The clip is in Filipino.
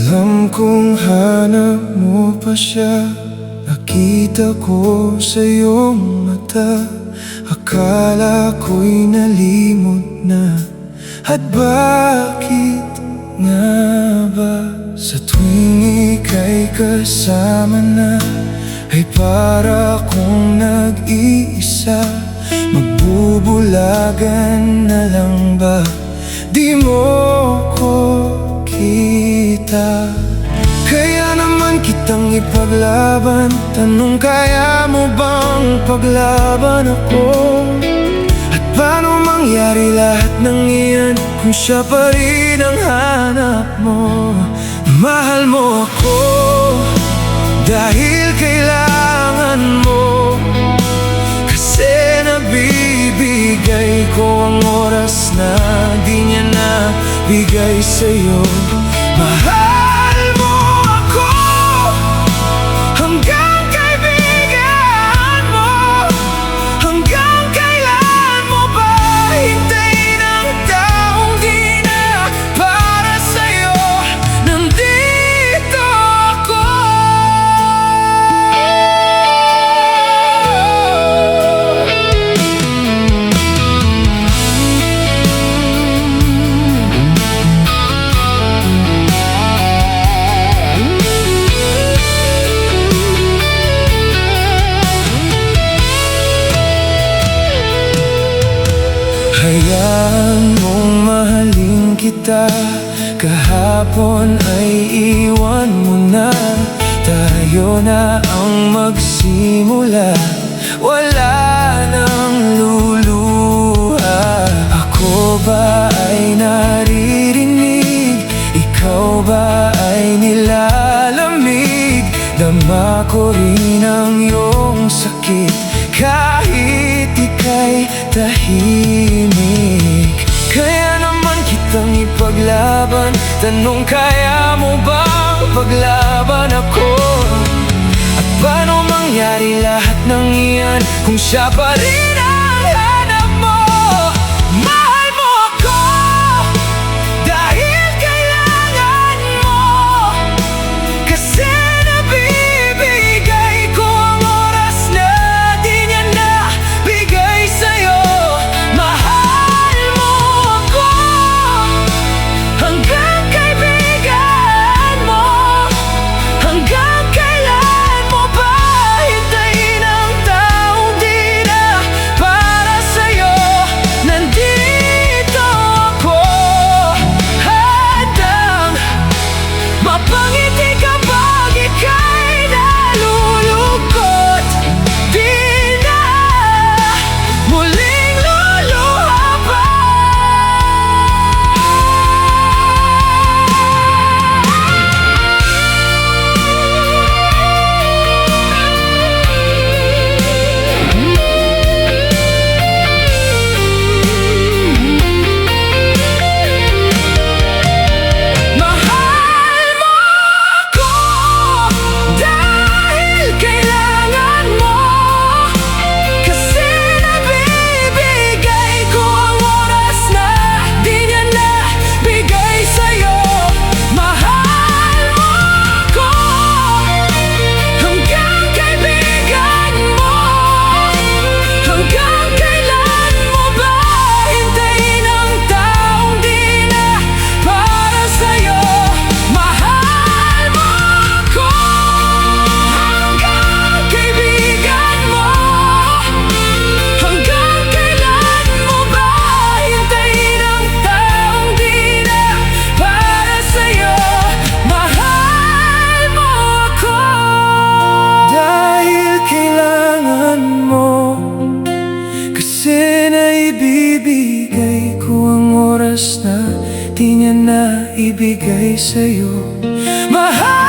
Alam kong hanap mo pa siya. Nakita ko sa iyong mata. Akala ko'y nalimot na. At bakit nga ba sa tuwing ika'y kasama na, ay para kong nag-iisa? Magbubulagan na lang ba? Di mo ko kita. Kaya naman kitang ipaglaban. Tanong, kaya mo bang paglaban ako? At paano mangyari lahat ng iyan kung siya pa rin ang hanap mo? Mahal mo ako dahil kailangan mo, kasi nabibigay ko ang oras na di niya nabigay sa'yo. Mahal mo ako hanggang kaibigan mo. Hanggang kailan mo ba hintayin ang taong di na para sa'yo? Nandito ako. Hayaan mong mahalin kita. Kahapon ay iwan mo na. Tayo na ang magsimula. Wala nang luluha. Ako ba ay naririnig? Ikaw ba ay nilalamig? Dama ko rin ang iyong sakit kahit ika'y tahimik. Kaya naman kitang ipaglaban. Tanong, kaya mo bang paglaban ako? At paano mangyari lahat ng iyan kung siya pa rin ang hanap mo? Mahal mo ako dahil kailangan mo, kasi nabibigay ko ang oras na di niya nabigay sa'yo. Mahal mo ako hanggang kaibigan mo. Hanggang kailan mo ba hintayin ang taong di na para sa'yo? Nandito ako, handang mapangiti kapag ika'y nalulungkot. Di na muling luluha pa. Mahal mo ako dahil kailangan mo, kasi nabibigay ko ang oras na di niya nabigay sa'yo. Mahal mo ako hanggang kaibigan mo. Hanggang kailan mo ba hintayin ang taong di na para sa'yo? Mahal mo ako hanggang kaibigan mo. Hanggang kailan mo ba hintayin ang taong di na para sa'yo? Mahal mo ako dahil kailangan mo, kasi naibibigay ko ang oras na di niya naibigay sa'yo. Mahal